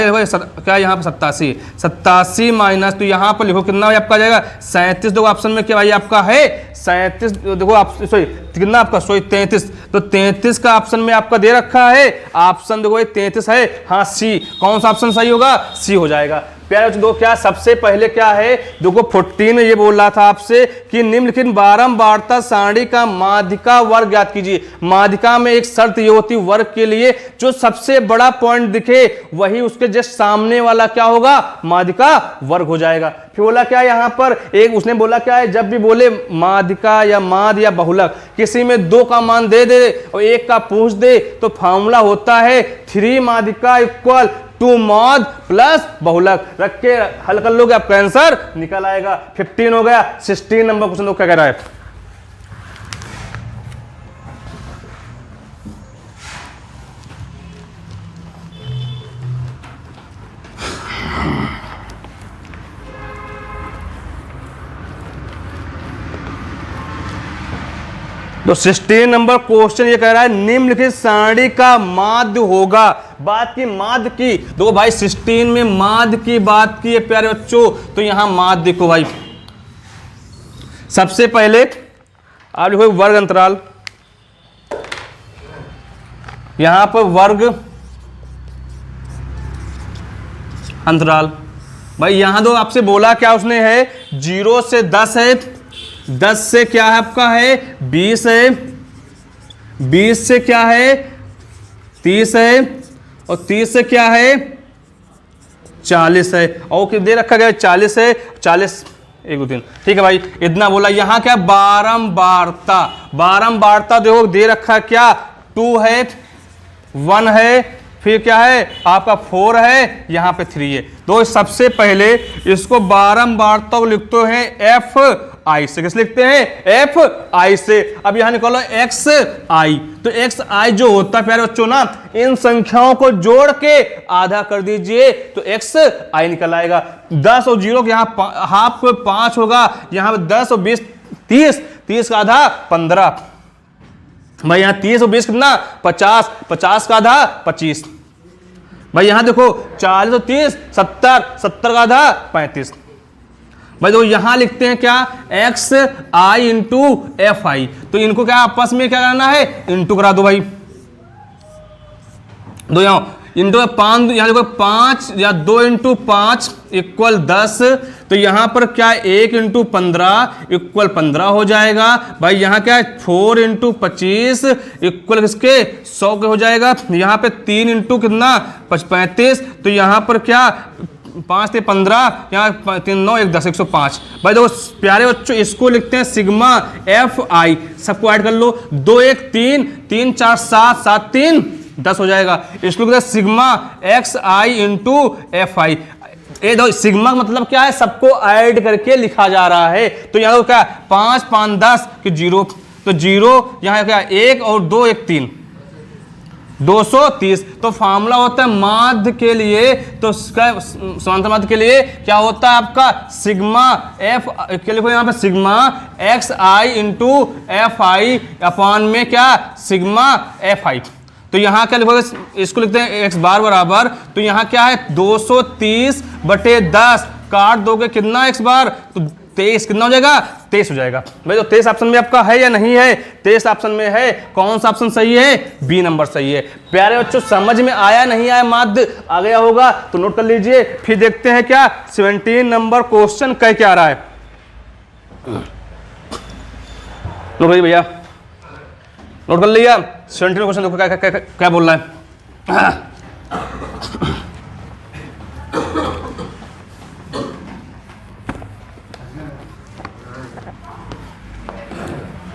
क्या यहाँ पे 87 माइनस, तो यहाँ पर लिखो कितना भाई आपका जाएगा 37। देखो ऑप्शन में क्या भाई आपका है 37, देखो आप सॉरी कितना आपका 33, तो 33 का ऑप्शन में आपका दे रखा है, ऑप्शन देखो 33 है, हाँ सी, कौन सा ऑप्शन सही होगा, सी हो जाएगा। प्यारे बच्चों दो क्या सबसे पहले क्या है, देखो 14 में ये बोल रहा था आपसे कि निम्नलिखित बारंबारता सारणी का माध्यिका वर्ग ज्ञात कीजिए। माध्यिका में एक शर्त ये होती वर्ग के लिए, जो सबसे बड़ा पॉइंट दिखे वही उसके जस्ट सामने वाला क्या होगा, माध्यिका वर्ग हो जाएगा। फिर बोला क्या यहां पर एक उसने बोला क्या है, जब भी बोले माध्यिका या माध्य या बहुलक किसी में 2 का मान दे दे और 1 का पूछ दे, तो फॉर्मूला होता है 3 माध्यिका इक्वल 2 माध्य प्लस बहुलक, रख के हल कर लोगे आपका आंसर निकल आएगा। 15 हो गया। 16 नंबर क्वेश्चन तो क्या कह रहा है, तो 16 नंबर क्वेश्चन ये कह रहा है निम्नलिखित सारणी का माध्य होगा। बात की माध्य की, देखो भाई 16 में माध्य की बात की है प्यारे बच्चों, तो यहां माध्य देखो भाई, सबसे पहले आप लिखो वर्ग अंतराल, यहां पर वर्ग अंतराल भाई, यहां दो आपसे बोला क्या उसने है 0 से 10 है, 10 से क्या है आपका है 20 है, 20 से क्या है 30 है, और 30 से क्या है 40 है, और दे रखा गया 40 है, 40 1 2 3, ठीक है भाई इतना बोला। यहां क्या बारंबारता, बारंबारता देखो दे रखा क्या 2 है, 1 है, फिर क्या है आपका 4 है, यहां पे 3 है। तो सबसे पहले इसको बारंबारता को लिखते हैं एफ आई से, किस लिखते हैं एफ आई से। अब यहां निकालो एक्स आई, तो एक्स आई जो होता है प्यारे बच्चों ना, इन संख्याओं को जोड़ के आधा कर दीजिए तो एक्स आई निकल आएगा। 10 और 0 के यहाँ हाफ 5 होगा, यहां पे 10 और 20 30, 30 का आधा 15 भाई, यहां 30 और 20 कितना 50, 50 का आधा 25 भाई, यहां देखो 40 और 30 70, 70 का आधा 35 भाई। तो यहां लिखते हैं क्या x I into F I, तो इनको क्या आपस में क्या करना है इंटू करा दो भाई, दो यहां इंटू 5, यहां देखो 5 या 2 इंटू 5 इक्वल 10, तो यहां पर क्या 1 इंटू 15 इक्वल 15 हो जाएगा भाई। यहां क्या 4 इंटू 25 इक्वल किसके 100 के हो जाएगा। यहां पे 3 इंटू कितना 35, तो यहां पर क्या 5 से 15, यहाँ 3 9 1 10 105 भाई। देखो प्यारे बच्चों इसको लिखते हैं सिग्मा एफ आई, सबको ऐड कर लो 2 1 3 3 4 7 7 3 10 हो जाएगा। इसको लिखते हैं sigma x I into F I. ये दो सिग्मा मतलब क्या है, सबको ऐड करके लिखा जा रहा है। तो यहाँ क्या 5 5 10 कि 0, तो 0 यहाँ क्या 1 और 2 1 3 230। तो फार्मूला होता है माध्य के लिए, तो समांतर माध्य के लिए क्या होता है आपका सिग्मा एफ के लिए यहाँ पे sigma x I into F I upon में क्या सिग्मा एफ आई। तो यहाँ क्या लिखोगे, इसको लिखते हैं एक्स बार बराबर, तो यहाँ क्या है 230/10 काट दोगे कितना एक्स बार, तो 23 कितना हो जाएगा? 23 हो जाएगा। भाई तो 23 ऑप्शन में आपका है या नहीं है? 23 ऑप्शन में है। कौन सा ऑप्शन सही है? बी नंबर सही है। प्यारे बच्चों समझ में आया नहीं आया? माध्य आ गया होगा तो नोट कर लीजिए। फिर देखते हैं क्या 17 नंबर क्वेश्चन कह के आ रहा है। नोट करिए भैया, नोट कर लिया। 17 क्वेश्चन देखो क्या बोल रहा है।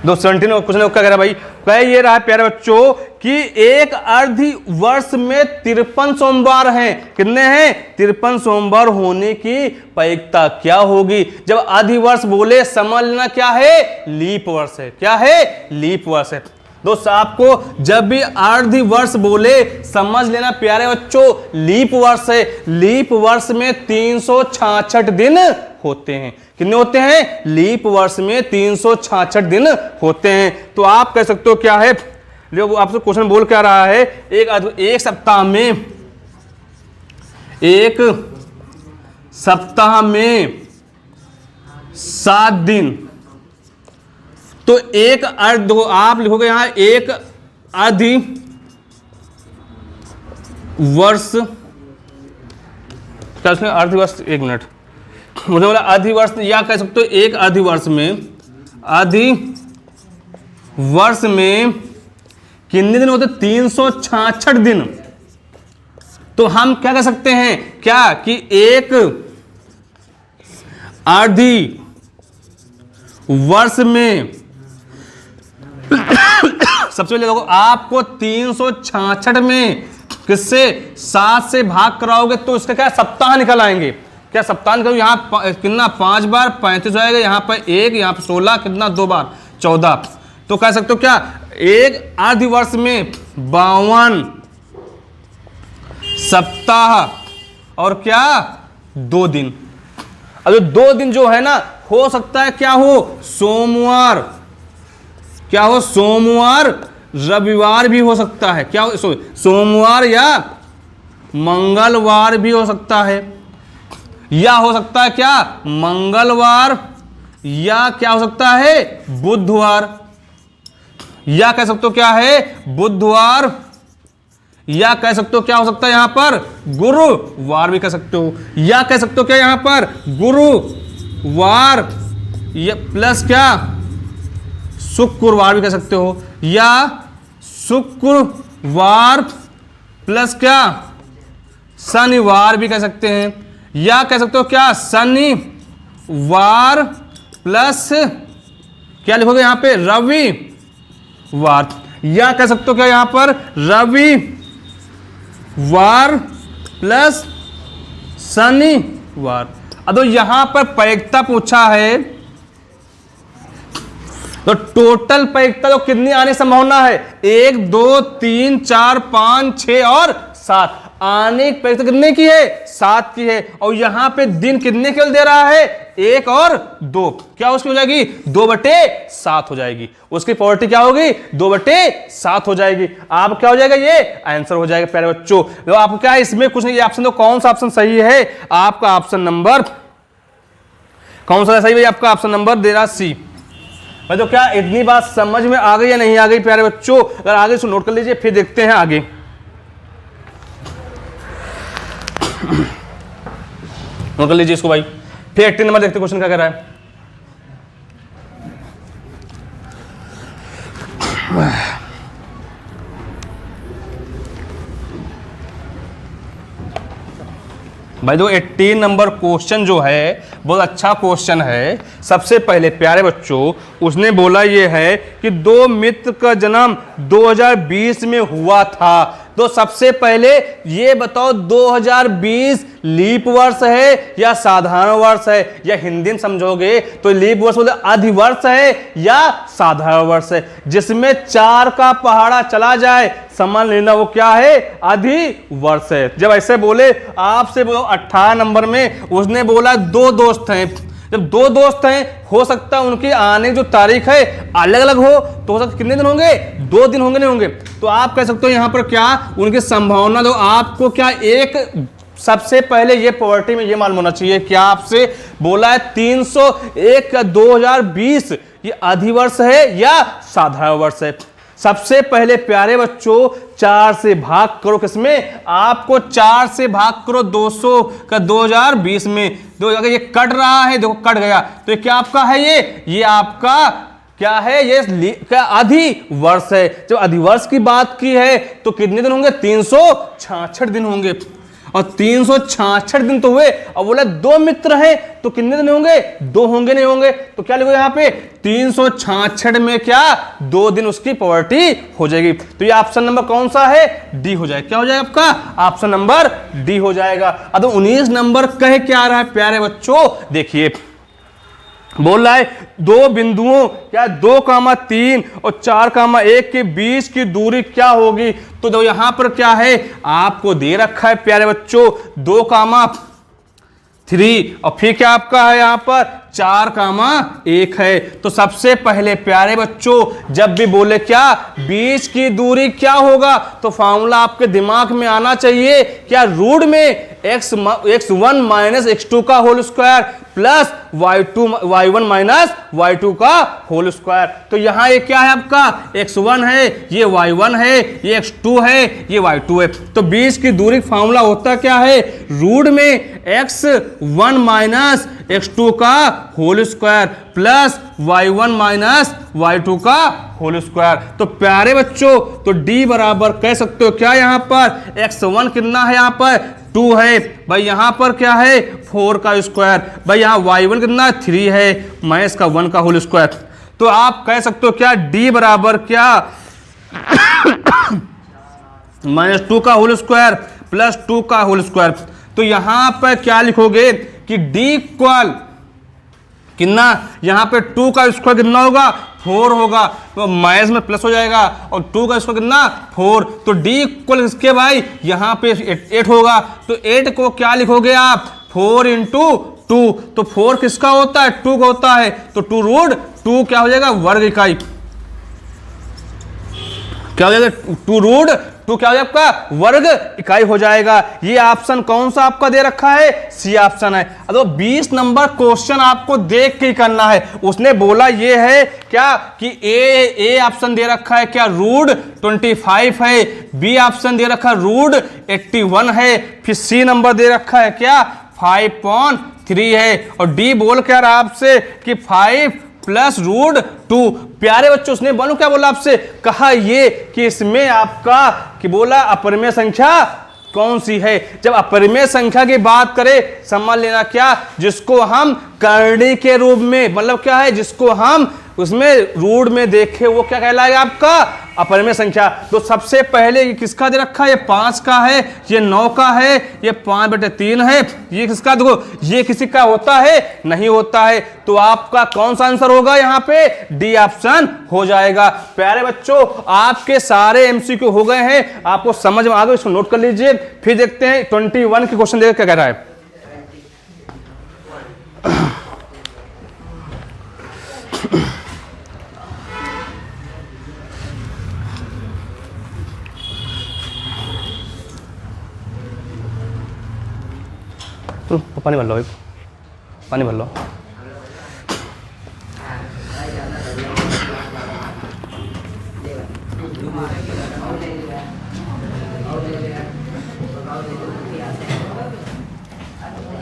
दो 17 क्वेश्चन क्या कह रहा है भाई? कह ये रहा है प्यारे बच्चों कि एक अर्धी वर्ष में 53 सोमवार हैं। कितने हैं? 53 सोमवार होने की प्रायिकता क्या होगी? जब आधी वर्ष बोले समझ लेना क्या है? लीप वर्ष है। क्या है? लीप वर्ष है। दोस्त आपको जब भी अर्धी वर्ष बोले समझ लेना प्यारे बच्चों लीप वर्ष है। लीप वर्ष में 366 दिन होते हैं। कितने होते हैं? लीप वर्ष में 366 दिन होते हैं। तो आप कह सकते हो क्या है? जो आपसे क्वेश्चन बोल क्या रहा है? एक सप्ताह में 7 दिन। तो एक अर्ध आप लिखोगे यहां एक अधि वर्ष, क्या उसमें अर्ध वर्ष? एक मिनट, मुझे बोला अधि वर्ष, या कह सकते हो एक अधि वर्ष में कितने दिन होते? 366 दिन। तो हम क्या कह सकते हैं क्या कि एक अर्धी वर्ष में सबसे पहले देखो आपको 366 में किससे 7 से भाग कराओगे तो इसका क्या सप्ताह निकल आएंगे। क्या सप्ताह निकल? यहाँ कितना 5 बार 35 हो जाएगा, यहाँ पर 1, यहाँ पर 16, कितना 2 बार 14। तो कह सकते हो क्या एक अर्ध वर्ष में 52 सप्ताह और क्या 2 दिन। अब 2 दिन जो है ना हो सकता है क्या हो? सोमवार, क्या हो? सोमवार रविवार भी हो सकता है। क्या हो? सोमवार या मंगलवार भी हो सकता है, या हो सकता है क्या मंगलवार, या क्या हो सकता है बुधवार, या कह सकते हो क्या है बुधवार, या कह सकते हो क्या हो सकता है यहां पर गुरुवार भी कह सकते हो, या कह सकते हो क्या यहां पर गुरुवार या प्लस क्या शुक्रवार भी कह सकते हो, या शुक्रवार प्लस क्या शनिवार भी कह सकते हैं, या कह सकते हो क्या शनिवार प्लस क्या लिखोगे यहां पे रविवार, या कह सकते हो क्या यहां पर रविवार प्लस शनिवार। अब यहां पर प्रायिकता पूछा है तो टोटल प्रायिकता तो कितनी आने की संभावना है? 1 2 3 4 5 6 और 7 आने की प्रायिकता कितने की है? 7 की है। और यहां पे दिन कितने केवल दे रहा है? 1 और 2। क्या उसकी हो जाएगी? 2/7 हो जाएगी। उसकी प्रोबेबिलिटी क्या होगी? 2/7 हो जाएगी। आप क्या हो जाएगा? ये आंसर हो जाएगा प्यारे बच्चों। तो आपको क्या है इसमें कुछ नहीं, ऑप्शन तो कौन सा ऑप्शन सही है? आपका ऑप्शन नंबर कौन सा सही है? आपका ऑप्शन नंबर दे रहा सी। तो क्या इतनी बात समझ में आ गई या नहीं आ गई प्यारे बच्चों? अगर आगे इसको नोट कर लीजिए, फिर देखते हैं आगे। नोट कर लीजिए इसको भाई। फिर 18 नंबर देखते क्वेश्चन क्या कह रहा है। भाई जो 18 नंबर क्वेश्चन जो है बहुत अच्छा क्वेश्चन है। सबसे पहले प्यारे बच्चों उसने बोला ये है कि 2 मित्र का जन्म 2020 में हुआ था। तो सबसे पहले ये बताओ 2020 लीप वर्ष है या साधारण वर्ष है? या हिंदी में समझोगे तो लीप वर्ष बोले अधि वर्ष है या साधारण वर्ष है? जिसमें 4 का पहाड़ा चला जाए समझ लेना वो क्या है? अधि वर्ष है। जब ऐसे बोले आपसे बोलो 18 नंबर में उसने बोला 2 दोस्त हैं। जब 2 दोस्त हैं हो सकता है उनकी आने की जो तारीख है अलग अलग हो, तो हो सकता कितने दिन होंगे? 2 दिन होंगे नहीं होंगे? तो आप कह सकते हो यहां पर क्या उनकी संभावना दो आपको क्या एक सबसे पहले ये प्रॉपर्टी में ये मालूम होना चाहिए, क्या आपसे बोला है 301 का 2020 ये अधिवर्ष है या साधारण वर्ष है। सबसे पहले प्यारे बच्चों 4 से भाग करो, किसमें, आपको 4 से भाग करो 200 का 2020 में। अगर ये कट रहा है, देखो कट गया, तो ये क्या आपका है, ये आपका क्या है, ये क्या अधिवर्ष है। जब अधिवर्ष की बात की है तो कितने दिन होंगे, 366 दिन होंगे, और 366 दिन तो हुए, और बोला 2 मित्र हैं तो कितने दिन होंगे, 2 होंगे, नहीं होंगे, तो क्या लिखो यहाँ पे 366 में क्या 2 दिन उसकी प्रॉपर्टी हो जाएगी। तो ये ऑप्शन नंबर कौन सा है, डी हो जाएगा। क्या हो जाएगा आपका, ऑप्शन नंबर डी हो जाएगा। अब 19 नंबर कह क्या रहा है प्यारे बच्चों, देखिए बोल रहा है 2 बिंदुओं क्या 2,3 और 4,1 के बीच की दूरी क्या होगी। तो यहां पर क्या है, आपको दे रखा है प्यारे बच्चों 2,3 और फिर क्या आपका है यहां पर 4,1 है। तो सबसे पहले प्यारे बच्चों जब भी बोले क्या बीच की दूरी क्या होगा, तो फॉर्मूला आपके दिमाग में आना चाहिए क्या, रूट में x1 माइनस x2 का whole square plus y1 minus y2 का होल स्क्वायर। तो यहां ये क्या है आपका x1 है, ये y1 है, ये x2 है, ये y2 है। तो बीच की दूरी फॉर्मूला होता क्या है, रूट में x1 माइनस x2 का whole square plus y1 minus y2 का होल स्क्वायर। तो प्यारे बच्चों तो d बराबर कह सकते हो क्या, यहां पर x1 कितना है, यहां पर 2 है भाई, यहां पर क्या है 4 का स्क्वायर, भाई यहां y1 कितना 3 है, माइनस का 1 का होल स्क्वायर। तो आप कह सकते हो क्या d बराबर क्या -2 का होल स्क्वायर प्लस 2 का होल स्क्वायर। तो यहां पर क्या लिखोगे कि d इक्वल कितना, यहां पे 2 का स्क्वायर कितना होगा 4 होगा, तो माइनस में प्लस हो जाएगा, और 2 का स्क्वायर कितना 4, तो d इक्वल इसके भाई यहां पे 8 होगा। तो 8 को क्या लिखोगे आप 4 इंटू 2, तो 4 किसका होता है 2 का होता है, तो 2 रूट 2 क्या हो जाएगा वर्ग इकाई, क्या हो जाएगा 2 रूट 2 क्या हो जाएगा आपका वर्ग इकाई हो जाएगा। ये ऑप्शन कौन सा आपका दे रखा है, सी ऑप्शन है। अब 20 नंबर क्वेश्चन आपको देख के ही करना है। उसने बोला ये है क्या कि ए ऑप्शन दे रखा है क्या रूट 25 है, बी ऑप्शन दे रखा है रूट 81 है, फिर सी नंबर दे रखा है क्या 5.3 है, और डी बोल क्या रहा आपसे कि 5 प्लस रूट 2। प्यारे बच्चों उसने बोलो क्या बोला आपसे, कहा ये कि इसमें आपका कि बोला अपरिमेय संख्या कौन सी है। जब अपरिमेय संख्या की बात करें समझ लेना क्या, जिसको हम करणी के रूप में, मतलब क्या है जिसको हम उसमें रूट में देखे वो क्या कहलाएगा आपका अपरिमेय संख्या। तो सबसे पहले ये किसका दे रखा है, ये 5 का है, ये 9 का है, ये 5/3 है, ये किसका, देखो ये किसी का होता है नहीं होता है। तो आपका कौन सा आंसर होगा यहाँ पे, डी ऑप्शन हो जाएगा। प्यारे बच्चों आपके सारे एमसीक्यू हो गए हैं, आपको समझ में आ गए, इसको नोट कर लीजिए। फिर देखते हैं 21 के क्वेश्चन देखिए क्या कह रहा है। पानी भर लो, पानी भर लो।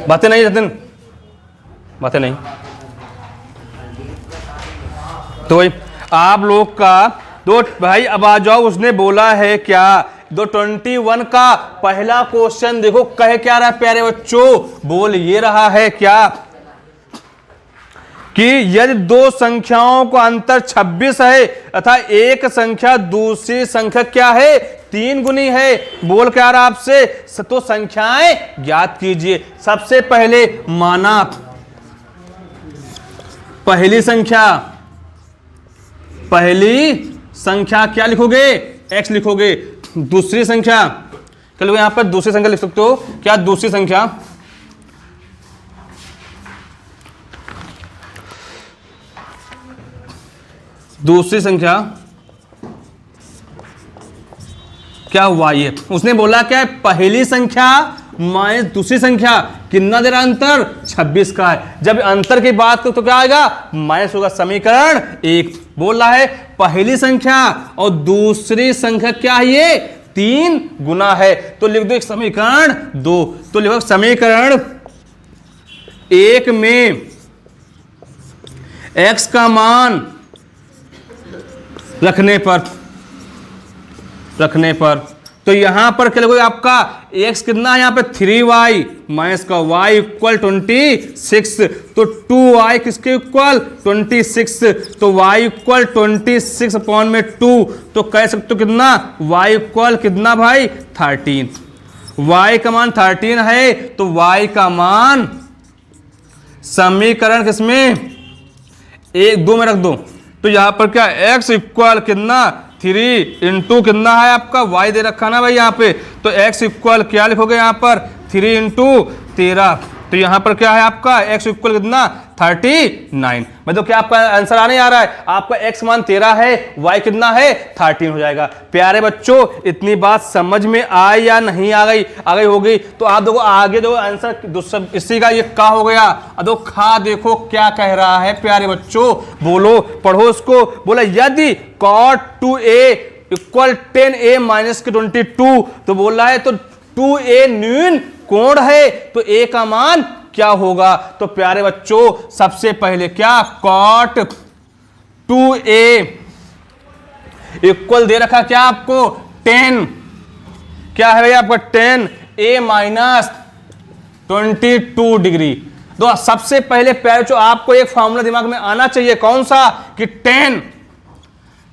बातें नहीं जतिन, बातें नहीं। तो भाई आप लोग का दो भाई अब आ जाओ, उसने बोला है क्या 21 का पहला क्वेश्चन देखो कहे क्या रहा है प्यारे बच्चों, बोल ये रहा है क्या कि यदि 2 संख्याओं का अंतर 26 है तथा एक संख्या दूसरी संख्या क्या है 3 गुनी है, बोल क्या रहा आपसे, तो संख्याएं ज्ञात कीजिए। सबसे पहले माना पहली संख्या क्या लिखोगे x लिखोगे, दूसरी संख्या चलो यहां पर दूसरी संख्या लिख सकते हो क्या, दूसरी संख्या क्या y है। उसने बोला क्या पहली संख्या माइनस दूसरी संख्या, कितना दे रहा अंतर, 26 का है। जब अंतर की बात करो तो क्या आएगा, माइनस होगा। समीकरण 1 बोल रहा है पहली संख्या और दूसरी संख्या क्या है, ये 3 गुना है, तो लिख दो एक समीकरण 2। तो लिखो समीकरण 1 में x का मान रखने पर तो यहां पर क्या लिखोगे, आपका x कितना है, यहां पे 3y माइनस का y इक्वल 26, तो 2y किसके इक्वल 26, तो y इक्वल 26 अपॉन में 2, तो कह सकते हो कितना, y इक्वल कितना भाई 13। y का मान 13 है, तो y का मान समीकरण किसमें 1-2 में रख दो, तो यहां पर क्या x इक्वल कितना 3 इंटू कितना है आपका y दे रखा ना भाई यहाँ पे, तो x इक्वल क्या लिखोगे यहाँ पर 3 इंटू 13, तो यहाँ पर क्या है आपका x इक्वल कितना 39। मतलब क्या आपका आंसर आने आ रहा है, आपका x मान 13 है, y कितना है 13 हो जाएगा। प्यारे बच्चों इतनी बात समझ में आई या नहीं आ गई होगी, तो आप देखो आगे जो आंसर इसी का ये का हो गया, अदो खा देखो क्या कह रहा है प्यारे बच्चों, बोलो पढ़ो उसको। बोला यदि cot 2a equal 10a minus के 22, तो बोल रहा है तो 2a न्यून कोण है, तो a का मान क्या होगा, तो प्यारे बच्चों सबसे पहले क्या cot 2a इक्वल दे रखा क्या आपको 10, क्या है भाई आपका 10a माइनस 22 डिग्री। तो सबसे पहले प्यारे बच्चों आपको एक फॉर्मूला दिमाग में आना चाहिए, कौन सा, कि 10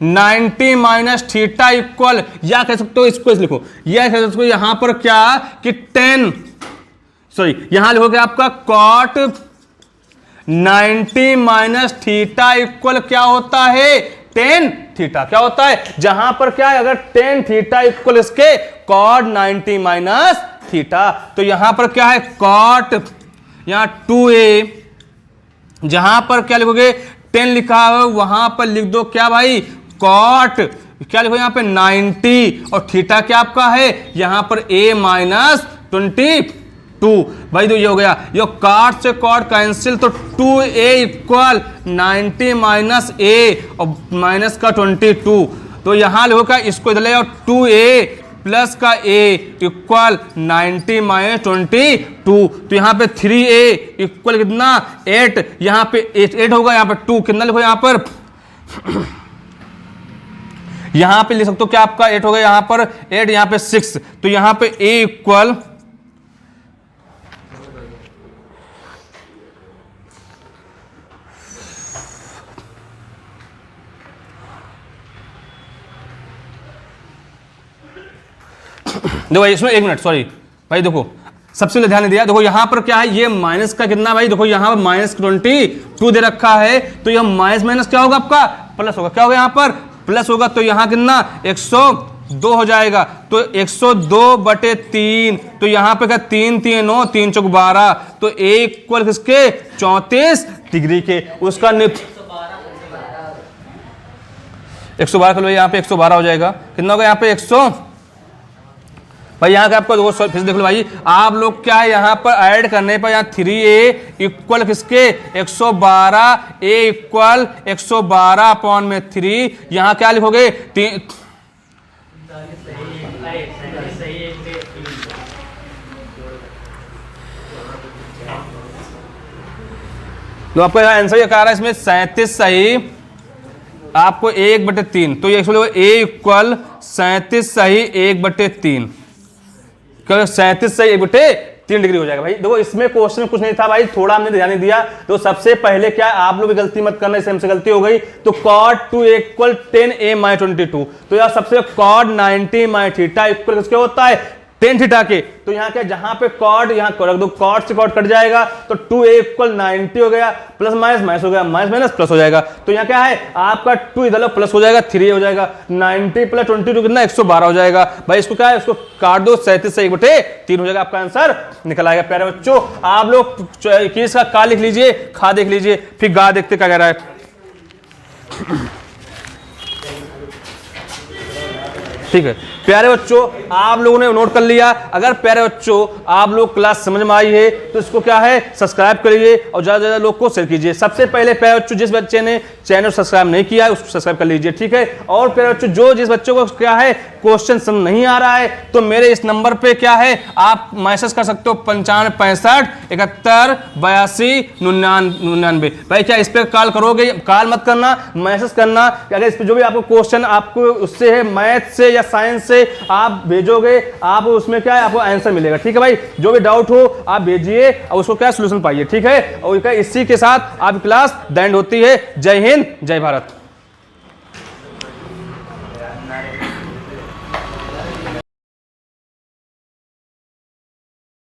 90 माइनस थीटा इक्वल, या कह सकते हो इसको लिखो, या कह सकते हो यहां पर क्या कि 10 सॉरी यहां लिखोगे आपका cot 90 माइनस थीटा इक्वल क्या होता है 10 थीटा, क्या होता है, जहां पर क्या है अगर 10 थीटा इक्वल इसके cot 90 माइनस थीटा, तो यहां पर क्या है cot यहां 2a, जहां पर क्या लिखोगे 10 लिखा है वहां पर लिख दो क्या भाई cot, क्या लिखो यहां पे 90 और थीटा क्या आपका है यहां पर a माइनस 22 भाई, तो ये हो गया, ये cot से cot कैंसिल, तो 2a इक्वल 90 माइनस a और माइनस का 22, तो यहां लिखो क्या इसको इधर ले, और 2a प्लस का a इक्वल 90 माइनस 22, तो यहाँ पे 3a इक्वल कितना 8, यहाँ पे 8 होगा, यहाँ पे 2 कितना लिखो यहाँ पर यहाँ पे लिख सकते हो क्या आपका 8 होगा, यहाँ पर 8, यहाँ पे 6, तो यहाँ पे a इक्वल देखो भाई इसमें 1 मिनट सॉरी भाई, देखो सबसे पहले ध्यान दिया, देखो यहां पर क्या है, ये माइनस का कितना भाई, देखो यहां पर माइनस 22 दे रखा है, तो यह माइनस माइनस क्या होगा आपका प्लस होगा, क्या होगा यहां पर प्लस होगा, तो यहां कितना 102 हो जाएगा, तो 102/3, तो यहां पे क्या 3 3 9 3 चौक 12, तो a इक्वल किसके 34 डिग्री के, उसका 112 कर लो, यहाँ पे 112 हो जाएगा, कितना होगा यहाँ पे 100 भाई, यहाँ का आपको फिर देख लो भाई, आप लोग क्या है यहाँ पर ऐड करने पर यहाँ 3a इक्वल किसके 112, a इक्वल 112/3, यहाँ क्या लिखोगे तो आपको आंसर ये कह रहा है इसमें 37 सही, आपको 1/3, तो ये a इक्वल 37 सही 1/3, 37 से 1/3 डिग्री हो जाएगा। भाई देखो इसमें क्वेश्चन कुछ नहीं था भाई, थोड़ा हमने ध्यान नहीं दिया, तो सबसे पहले क्या आप लोग भी गलती मत करना, इससे हमसे गलती हो गई, तो cot 2 इक्वल 10a माइनस 22, तो यार सबसे cot 90 माइनस थीटा इक्वल किसके होता है 10 थीटा के, तो यहाँ क्या जहां पे cot यहाँ रख दो, cot से cot कट जाएगा, तो 2a इक्वल 90 हो गया, प्लस माइनस माइनस हो गया, माइनस माइनस प्लस हो जाएगा, तो यहाँ क्या है आपका 2 इधर प्लस हो जाएगा, 3 हो जाएगा, 90 प्लस 22 कितना 112 हो जाएगा। भाई इसको क्या है, इसको काट दो, 37 से 1/3 हो जाएगा, आपका आंसर निकल आएगा। प्यारे बच्चों आप लोग केस का का लिख लीजिए, खा देख लीजिए, फिर गा देखते क्या कह रहा है। ठीक है। प्यारे बच्चों आप लोगों ने नोट कर लिया। अगर प्यारे बच्चों आप लोग क्लास समझ में आई है तो इसको क्या है सब्सक्राइब करिए और ज़्यादा से ज़्यादा लोग को शेयर कीजिए। सबसे पहले प्यारे बच्चों जिस बच्चे ने चैनल सब्सक्राइब नहीं किया है उसको सब्सक्राइब कर लीजिए, ठीक है। और प्यारे बच्चों जिस बच्चों को क्या है क्वेश्चन समझ नहीं आ रहा है तो मेरे इस नंबर पे क्या है आप मैसेज कर सकते हो 95 65 71 82 99। भाई क्या इस पे कॉल करोगे? कॉल मत करना, मैसेज करना। अगर इस पे जो भी आपको क्वेश्चन आपको उससे है मैथ से या साइंस से आप भेजोगे, आप उसमें क्या है आपको आंसर मिलेगा, ठीक है भाई। जो भी डाउट हो आप भेजिए और उसको क्या सोल्यूशन पाइए, ठीक है। और इसी के साथ आपकी क्लास द एंड होती है। जय हिंद, जय भारत।